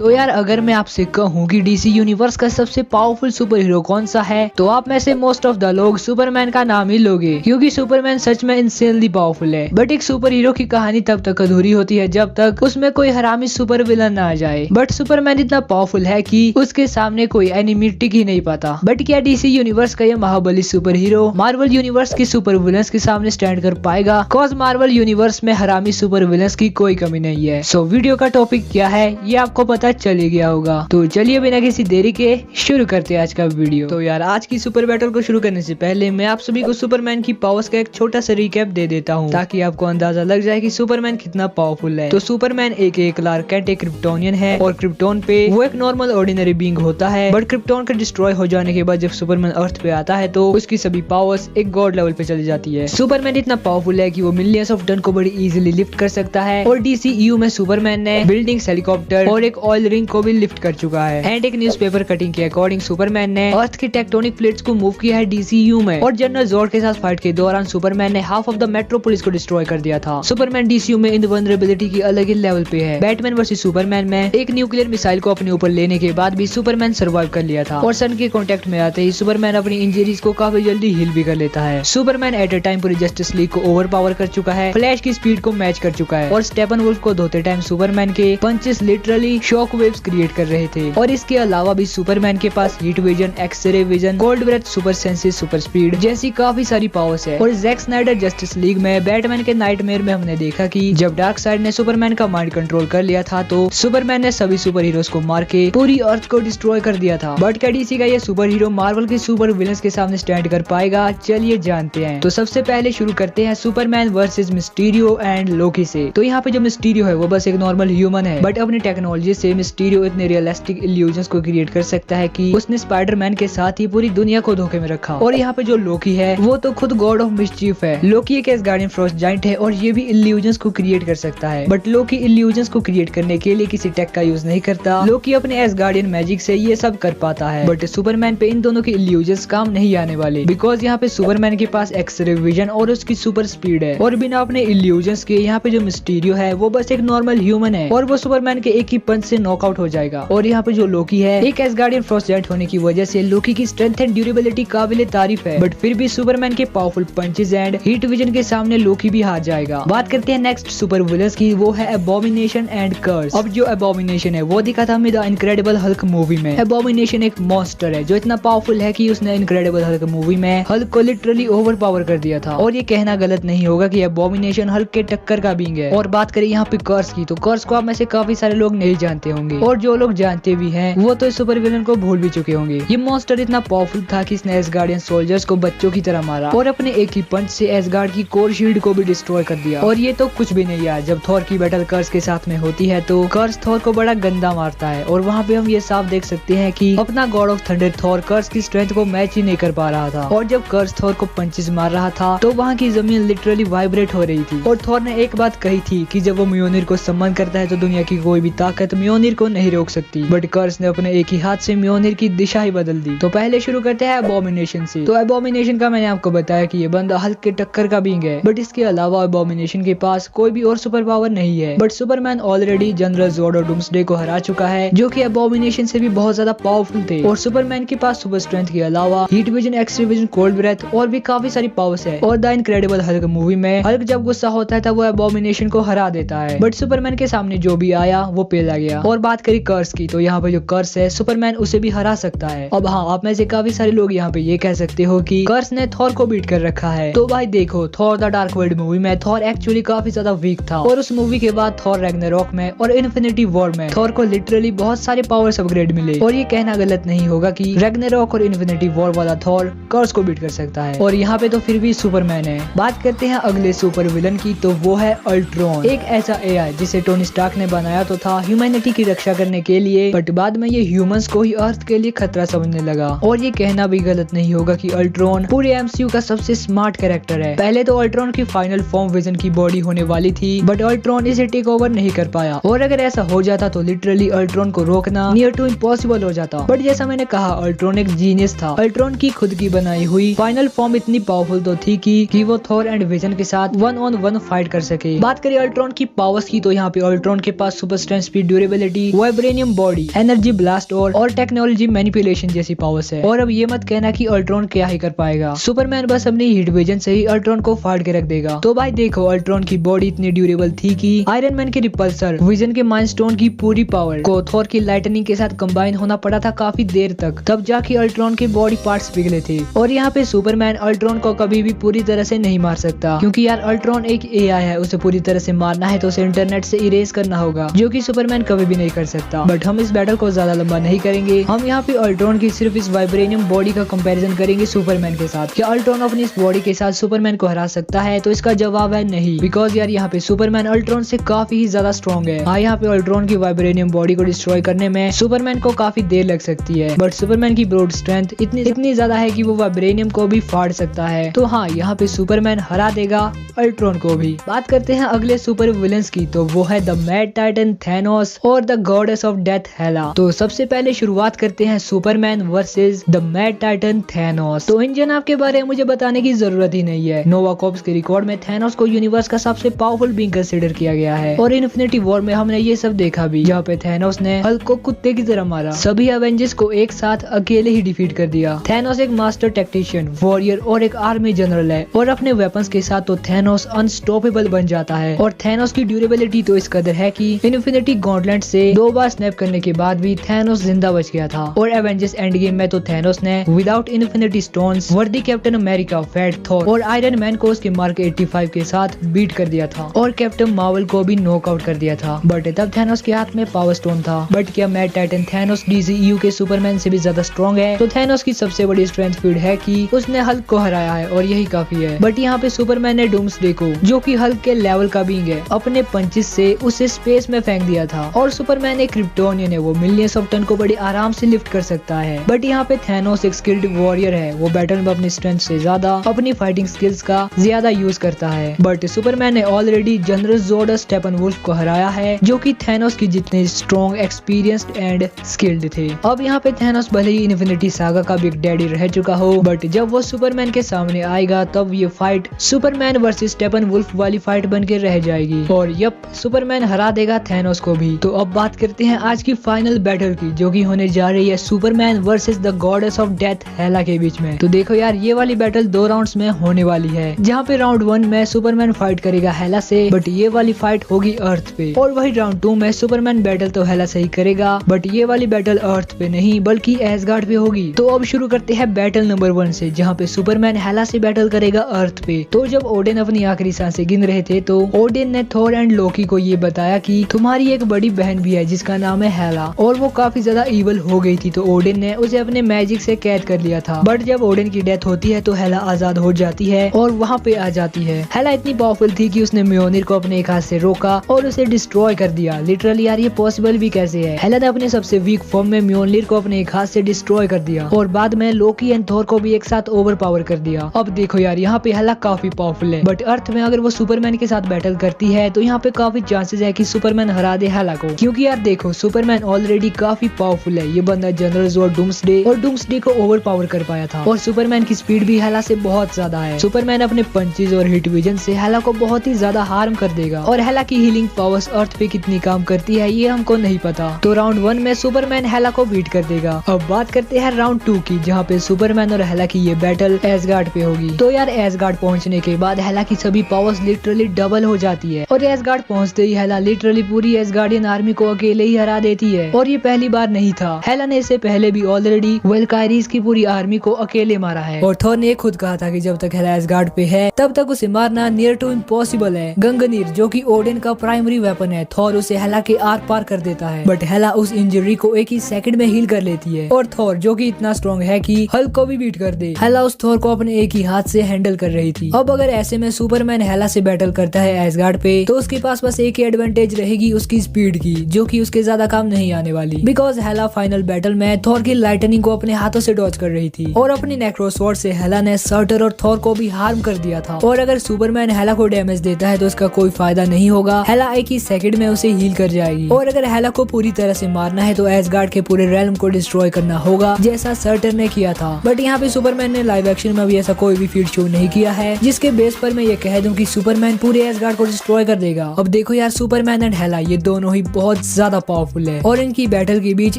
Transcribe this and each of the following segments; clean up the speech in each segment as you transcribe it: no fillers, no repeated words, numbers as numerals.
तो यार अगर मैं आपसे कहूँ कि डीसी यूनिवर्स का सबसे पावरफुल सुपर हीरो कौन सा है, तो आप में से मोस्ट ऑफ द लोग सुपरमैन का नाम ही लोगे, क्योंकि सुपरमैन सच में इंसेनली पावरफुल है। बट एक सुपर हीरो की कहानी तब तक अधूरी होती है जब तक उसमें कोई हरामी सुपर विलन ना आ जाए। बट सुपरमैन इतना पावरफुल है कि उसके सामने कोई एनिमी टिक ही नहीं पाता। बट क्या डीसी यूनिवर्स का यह महाबली सुपर हीरो मार्वल यूनिवर्स की सुपर विलन्स के सामने स्टैंड कर पाएगा? कॉज मार्वल यूनिवर्स में हरामी सुपर विलन्स की कोई कमी नहीं है। सो वीडियो का टॉपिक क्या है ये आपको पता चल गया होगा। तो चलिए बिना किसी देरी के शुरू करते हैं आज का वीडियो। तो यार आज की सुपर बैटल को शुरू करने से पहले मैं आप सभी को सुपरमैन की पावर्स का एक छोटा सा रिकैप दे देता हूँ, ताकि आपको अंदाजा लग जाए कि सुपरमैन कितना पावरफुल है। तो सुपरमैन एक क्लार्क कैंट एक क्रिप्टोनियन है, और क्रिप्टोन पे वो एक नॉर्मल ऑर्डिनरी बीइंग होता है। बट क्रिप्टोन के डिस्ट्रॉय हो जाने के बाद जब सुपरमैन अर्थ पे आता है तो उसकी सभी पावर्स एक गॉड लेवल पे चली जाती है। सुपरमैन इतना पावरफुल है कि वो मिलियंस ऑफ टन को बड़ी इजीली लिफ्ट कर सकता है, और डीसीयू में सुपरमैन ने बिल्डिंग्स, हेलीकॉप्टर और एक ऑयल रिंग को भी लिफ्ट कर चुका है। एंड एक न्यूज़पेपर कटिंग के अकॉर्डिंग सुपरमैन ने अर्थ की टेक्टोनिक प्लेट्स को मूव किया है डीसीयू में, और जनरल जोर्ड के साथ फाइट के दौरान सुपरमैन ने हाफ ऑफ द मेट्रोपोलिस को डिस्ट्रॉय कर दिया था। सुपरमैन डीसीयू में इनवल्नरेबिलिटी की अलग ही लेवल पे है। बैटमैन वर्सेस सुपरमैन में एक न्यूक्लियर मिसाइल को अपने ऊपर लेने के बाद भी सुपरमैन सर्वाइव कर लिया था, और सन के कांटेक्ट में आते ही सुपरमैन अपनी इंजरीज को काफी जल्दी हील भी कर लेता है। सुपरमैन एट अ टाइम पूरी जस्टिस लीग को ओवर पावर कर चुका है, फ्लैश की स्पीड को मैच कर चुका है, और स्टेपन वुल्फ को धोते टाइम सुपरमैन के punches literally shock waves create कर रहे थे। और इसके अलावा भी सुपरमैन के पास heat vision, x-ray vision, cold breath, super senses, super speed जैसी काफी सारी पावर्स है। और जैक स्नाइडर जस्टिस लीग में बैटमैन के नाइटमेयर में हमने देखा कि जब डार्कसाइड ने सुपरमैन का माइंड कंट्रोल कर लिया था तो सुपरमैन ने सभी सुपर हीरोज को मार के पूरी अर्थ को डिस्ट्रॉय कर दिया था। बट क्या डीसी का ये सुपर हीरो मार्वल के सुपर विलन्स के सामने स्टैंड कर पाएगा? चलिए जानते हैं। तो सबसे पहले शुरू करते हैं सुपरमैन वर्सेस मिस्टीरियो एंड लोकी से। तो यहाँ पे जो मिस्टीरियो है वो बस एक नॉर्मल ह्यूमन है, बट अपनी टेक्नोलॉजी से मिस्टीरियो इतने रियलिस्टिक इल्यूजन्स को क्रिएट कर सकता है कि उसने स्पाइडरमैन के साथ ही पूरी दुनिया को धोखे में रखा। और यहाँ पे जो लोकी है वो तो खुद गॉड ऑफ मिस्चीफ है। लोकी एक एसगार्डियन फ्रॉस्ट जायंट है, और ये भी इल्यूजन्स को क्रिएट कर सकता है। बट लोकी इल्यूजन्स को क्रिएट करने के लिए किसी टेक का यूज नहीं करता। लोकी अपने एसगार्डियन मैजिक से ये सब कर पाता है। बट सुपरमैन पे इन दोनों के इल्यूजन्स काम नहीं आने वाले, बिकॉज यहाँ पे सुपरमैन के पास एक्सरे विजन और उसकी सुपर स्पीड है, और बिना अपने इल्यूजन्स के यहाँ पे जो मिस्टीरियो है वो बस एक नॉर्मल ह्यूमन है, और वो सुपरमैन के एक ही पंच से नॉकआउट हो जाएगा। और यहाँ पे जो लोकी है एक एसगार्डियन फ्रॉस्ट जायंट होने की वजह से लोकी की स्ट्रेंथ एंड ड्यूरेबिलिटी काबिले तारीफ है, बट फिर भी सुपरमैन के powerful punches and heat vision के सामने लोकी भी हार जाएगा। बात करते हैं नेक्स्ट सुपर विलन्स की, वो है एबोमिनेशन एंड कर्स। अब जो एबोमिनेशन है वो दिखा था हमें द इनक्रेडिबल हल्क मूवी में। एबोमिनेशन एक मॉन्स्टर है जो इतना पावरफुल है कि उसने इनक्रेडिबल हल्क मूवी में हल्क को लिटरली ओवर पावर कर दिया था, और ये कहना गलत नहीं होगा कि एबोमिनेशन हल्क के टक्कर का बीइंग है। और बात करें यहाँ पे कर्स की, तो कर्स को आप में से काफी सारे लोग नहीं जानते होंगे, और जो लोग जानते भी हैं वो तो इस सुपर विलन को भूल भी चुके होंगे। ये मॉन्स्टर इतना पावरफुल था कि इसने एसगार्डियन सोल्जर्स को बच्चों की तरह मारा, और अपने एक ही पंच से एसगार्ड की कोर शील्ड को भी डिस्ट्रॉय कर दिया। और ये तो कुछ भी नहीं यार, जब थॉर की बैटल कर्स के साथ में होती है तो कर्स थॉर को बड़ा गंदा मारता है, और वहाँ पे हम ये साफ देख सकते हैं कि अपना गॉड ऑफ थंडर थॉर कर्स की स्ट्रेंथ को मैच ही नहीं कर पा रहा था। और जब कर्स थॉर को पंचेस मार रहा था तो वहाँ की जमीन लिटरली वाइब्रेट हो रही थी। और थॉर ने एक बात कही थी कि जब वो म्योनिर को सम्मान करता है तो दुनिया की कोई भी ताकत म्योनिर को नहीं रोक सकती। बट कर्स ने अपने एक ही हाथ से म्योनिर की दिशा ही बदल दी। तो पहले शुरू करते हैं एबोमिनेशन से। तो एबोमिनेशन का मैंने आपको बताया कि ये बंदा हल्क के टक्कर का बीइंग है, बट इसके अलावा एबोमिनेशन के पास कोई भी और सुपर पावर नहीं है। बट सुपरमैन ऑलरेडी जनरल जोर्ड और डूम्सडे को हरा चुका है, जो कि एबोमिनेशन से भी बहुत ज्यादा पावरफुल थे। और सुपरमैन के पास सुपर स्ट्रेंथ के अलावा heat vision, x-ray vision, cold breath और भी काफी सारी पावर्स है। और द इनक्रेडिबल हल्क मूवी में हल्क जब गुस्सा होता है तब वो एबोमिनेशन को हरा देता है, बट सुपरमैन के सामने जो भी आया वो पेला गया। और बात करी कर्स की, तो यहाँ पे जो कर्स है सुपरमैन उसे भी हरा सकता है। अब हाँ, आप में से काफी सारे लोग यहाँ पे ये कह सकते हो कि कर्स ने थॉर को बीट कर रखा है। तो भाई देखो, Thor the dark world movie में थॉर एक्चुअली काफी ज्यादा वीक था, और उस मूवी के बाद थॉर रैग्नारोक में और इन्फिनिटी वॉर में थॉर को लिटरली बहुत सारे पावर्स अपग्रेड मिले। और ये कहना गलत नहीं होगा कि रैग्नारोक और इन्फिनिटी वॉर वाला थॉर कर्स को बीट कर सकता है, और यहाँ पे तो फिर भी सुपरमैन है। बात करते हैं अगले सुपर विलन की, तो वो है अल्ट्रॉन। एक ऐसा एआई जिसे टोनी स्टार्क ने बनाया तो था ह्यूमैनिटी की रक्षा करने के लिए, बट बाद में ये ह्यूमंस को ही अर्थ के लिए खतरा समझने लगा। और ये कहना भी गलत नहीं होगा कि अल्ट्रॉन पूरे एमसीयू का सबसे स्मार्ट कैरेक्टर है। पहले तो अल्ट्रॉन की फाइनल फॉर्म विजन की बॉडी होने वाली थी, बट अल्ट्रॉन इसे टेक ओवर नहीं कर पाया, और अगर ऐसा हो जाता तो लिटरली अल्ट्रॉन को रोकना नियर टू इम्पॉसिबल हो जाता। बट जैसा मैंने कहा, अल्ट्रॉन एक जीनियस था। अल्ट्रॉन की खुद की बनाई हुई फाइनल फॉर्म इतनी पावरफुल तो थी कि वो थॉर एंड विजन के साथ 1-on-1 फाइट कर सके। बात करें अल्ट्रॉन की पावर्स की, तो यहाँ पे अल्ट्रॉन के पास super strength, speed, durability infinity, vibranium body, energy blast और टेक्नोलॉजी मैनिपुलेशन जैसी पावर्स है। और अब ये मत कहना कि अल्ट्रॉन क्या ही कर पाएगा, सुपरमैन बस अपनी हीट विजन से ही अल्ट्रॉन को फाड़ के रख देगा। तो भाई देखो, अल्ट्रॉन की बॉडी इतनी ड्यूरेबल थी कि आयरन मैन के रिपल्सर विजन के माइंड स्टोन की पूरी पावर को थॉर की लाइटनिंग के साथ कंबाइन होना पड़ा था काफी देर तक, तब जाके अल्ट्रॉन के बॉडी पार्ट्स पिघले थे। और यहाँ पे सुपरमैन अल्ट्रॉन को कभी भी पूरी तरह से नहीं मार सकता, क्योंकि यार अल्ट्रॉन एक एआई है, उसे पूरी तरह से मारना है तो उसे इंटरनेट से इरेज करना होगा, जो कि सुपरमैन कभी भी नहीं कर सकता। बट हम इस बैटल को ज्यादा लंबा नहीं करेंगे, हम यहाँ पे अल्ट्रॉन की सिर्फ इस वाइब्रेनियम बॉडी का कंपैरिजन करेंगे सुपरमैन के साथ। क्या अल्ट्रॉन अपनी इस बॉडी के साथ सुपरमैन को हरा सकता है? तो इसका जवाब है नहीं, बिकॉज यार यहाँ पे सुपरमैन अल्ट्रॉन से काफी ही ज्यादा स्ट्रॉन्ग है। हाँ, यहाँ पे अल्ट्रॉन की वाइब्रेनियम बॉडी को डिस्ट्रॉय करने में सुपरमैन को काफी देर लग सकती है, बट सुपरमैन की ब्रोड स्ट्रेंथ इतनी ज्यादा है कि वो वाइब्रेनियम को भी फाड़ सकता है। तो हाँ, यहाँ पे सुपरमैन हरा देगा अल्ट्रॉन को भी। बात करते हैं अगले सुपर विलेंस की, तो वो है द मैड टाइटन थैनोस और द गॉडेस ऑफ डेथ हेला। तो सबसे पहले शुरुआत करते हैं Superman versus the mad Titan Thanos. तो इन जनाब के बारे में मुझे बताने की जरूरत ही नहीं है। नोवा कॉर्प्स के रिकॉर्ड में थैनोस को यूनिवर्स का सबसे पावरफुल बीइंग कंसीडर किया गया है, और इन्फिनिटी वॉर में हमने ये सब देखा भी, जहाँ पे थैनोस ने हल्क को कुत्ते की तरह मारा, सभी एवेंजर्स को एक साथ अकेले ही डिफीट कर दिया। थैनोस एक मास्टर टेक्टिशियन, वॉरियर और एक आर्मी जनरल है, और अपने वेपन्स के साथ तो थैनोस अनस्टॉपेबल बन जाता है। और थैनोस की ड्यूरेबिलिटी तो इस कदर है कि इन्फिनिटी गॉन्टलेट से 2 बार स्नैप करने के बाद भी थैनोस जिंदा बच गया था। और एवेंजर्स एंड गेम में तो थैनोस ने विदाउट इन्फिनिटी स्टोन्स वर्दी कैप्टन अमेरिका, फैट थॉर और आयरन मैन को उसके मार्क 85 के साथ बीट कर दिया था, और कैप्टन मार्वल को भी नॉकआउट कर दिया था। बट तब थैनोस के हाथ में पावर स्टोन था। बट क्या मैड टाइटन थैनोस डीसीयू के सुपरमैन से भी ज्यादा स्ट्रॉन्ग है? तो थैनोस की सबसे बड़ी स्ट्रेंथ फील्ड है कि उसने हल्क को हराया है, और यही काफी है। बट यहाँ पे सुपरमैन ने डूम्सडे को, जो कि हल्क के लेवल का बीइंग है, अपने पंचेस से उसे स्पेस में फेंक दिया था। और सुपरमैन एक क्रिप्टोनियन है, वो मिलियंस ऑफ टन को बड़ी आराम से लिफ्ट कर सकता है। बट यहाँ पे थैनोस एक स्किल्ड वॉरियर है, वो बैटल में अपनी स्ट्रेंथ से ज्यादा अपनी फाइटिंग स्किल्स का ज्यादा यूज करता है। बट सुपरमैन ने ऑलरेडी जनरल जोड स्टेपनवुल्फ को हराया है, जो कि थैनोस की जितने स्ट्रॉन्ग, एक्सपीरियंस्ड एंड स्किल्ड थे। अब यहाँ पे थैनोस भले ही इन्फिनिटी सागा का बिग डैडी रह चुका हो, बट जब वो सुपरमैन के सामने आएगा तब ये फाइट सुपरमैन वर्सेस स्टेपनवुल्फ वाली फाइट बन के रह जाएगी, और यप, सुपरमैन हरा देगा थैनोस को भी। तो अब बात करते हैं आज की फाइनल बैटल की, जो कि होने जा रही है Superman versus the goddess of death Hela के बीच में। तो देखो यार, ये वाली बैटल 2 राउंड्स में होने वाली है, जहाँ पे राउंड 1 में सुपरमैन फाइट करेगा हेला से, बट ये वाली फाइट होगी अर्थ पे। और वही राउंड 2 में सुपरमैन बैटल तो हेला से ही करेगा, बट ये वाली बैटल अर्थ पे नहीं बल्कि एसगार्ड पे होगी। तो अब शुरू करते हैं बैटल नंबर 1 से, जहाँ पे सुपरमैन हेला से बैटल करेगा अर्थ पे। तो जब ओडिन अपनी आखिरी सांसें गिन रहे थे, तो ओडिन ने थॉर एंड लोकी को ये बताया कि तुम्हारी एक बड़ी बहन भी है जिसका नाम है हेला, और वो काफी ज्यादा इवल हो गई थी, तो ओडिन ने उसे अपने मैजिक से कैद कर लिया था। बट जब ओडिन की डेथ होती है तो हेला आजाद हो जाती है और वहाँ पे आ जाती है। हेला इतनी पावरफुल थी कि उसने म्योनिर को अपने एक हाथ से रोका और उसे डिस्ट्रॉय कर दिया। लिटरली यार, ये पॉसिबल भी कैसे है? हेला ने अपने सबसे वीक फॉर्म में म्योनिर को अपने एक हाथ से डिस्ट्रॉय कर दिया, और बाद में लोकी एंड थॉर को भी एक साथ ओवर पावर कर दिया। अब देखो यार, यहाँ पे हेला काफी पावरफुल है, बट अर्थ में अगर वो सुपरमैन के साथ बैटल करती है तो यहाँ पे काफी चांसेस है कि सुपरमैन हरा दे हेला को, क्योंकि यार देखो, सुपरमैन ऑलरेडी काफी पावरफुल है। ये बंदा जनरल जोड डूम्सडे को ओवर पावर कर पाया था, और सुपरमैन की स्पीड भी हेला से बहुत ज्यादा है। सुपरमैन अपने पंचेस और हिट विजन से हेला को बहुत ही ज्यादा हार्म कर देगा, और हेला की हीलिंग पावर्स अर्थ पे कितनी काम करती है ये हमको नहीं पता। तो राउंड 1 में सुपरमैन हेला को बीट कर देगा। अब बात करते हैं राउंड 2 की, जहाँ पे सुपरमैन और हेला की ये बैटल एसगार्ड पे होगी। तो यार, एसगार्ड पहुंचने के बाद हेला की सभी पावर्स लिटरली डबल हो जाती है, और एसगार्ड पहुंचते ही हेला लिटरली पूरी एसगार्डियन आर्मी को अकेले ही हरा देती है। और ये पहली बार नहीं था, हेला ने इससे पहले भी ऑलरेडी वेल्काइरीज की पूरी आर्मी को अकेले मारा है। और थॉर ने खुद कहा था कि जब तक हेला एसगार्ड पे है तब तक उसे मारना नियर टू इम्पॉसिबल है। गंगनीर, जो कि ओडिन का प्राइमरी वेपन है, थॉर उसे हेला के आर पार कर देता है, बट हेला उस इंजरी को एक ही सेकंड में हील कर लेती है। और थॉर, जो कि इतना स्ट्रॉन्ग है कि हल्क को भी बीट कर दे, हेला उस थॉर को अपने एक ही हाथ से हैंडल कर रही थी। अब अगर ऐसे में सुपरमैन हेला से बैटल करता है एसगार्ड पे, तो उसके पास बस एक ही एडवांटेज रहेगी, उसकी स्पीड की, जो कि उसके ज्यादा काम नहीं आने वाली, बिकॉज हेला फाइनल बैटल में थॉर की लाइटनिंग को अपने हाथों से डॉज कर रही थी, और अपनी नेक्रोसवॉर्ड से हेला ने सर्टर और थॉर को भी हार्म कर दिया था। और अगर सुपरमैन हेला को डैमेज देता है तो उसका कोई फायदा नहीं होगा, हेला एक ही सेकंड में उसे हील कर जाएगी। और अगर हेला को पूरी तरह से मारना है तो एसगार्ड के पूरे रेल्म को डिस्ट्रॉय करना होगा, जैसा सर्टर ने किया था। बट यहाँ पे सुपरमैन ने लाइव एक्शन में भी ऐसा कोई भी फीड शो नहीं किया है, जिसके बेस पर मैं ये कह दूं कि सुपरमैन पूरे एसगार्ड को डिस्ट्रॉय कर देगा। अब देखो यार, सुपरमैन एंड हेला ये दोनों ही बहुत बहुत ज्यादा पावरफुल है और इनकी बैटल के बीच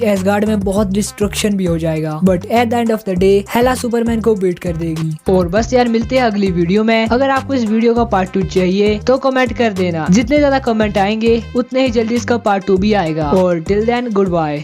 एसगार्ड में बहुत डिस्ट्रक्शन भी हो जाएगा, but at the end of the day Hela Superman को बीट कर देगी। और बस यार, मिलते हैं अगली वीडियो में। अगर आपको इस वीडियो का पार्ट 2 चाहिए तो कमेंट कर देना, जितने ज्यादा कमेंट आएंगे उतने ही जल्दी इसका पार्ट 2 भी आएगा। और टिल देन गुड बाय।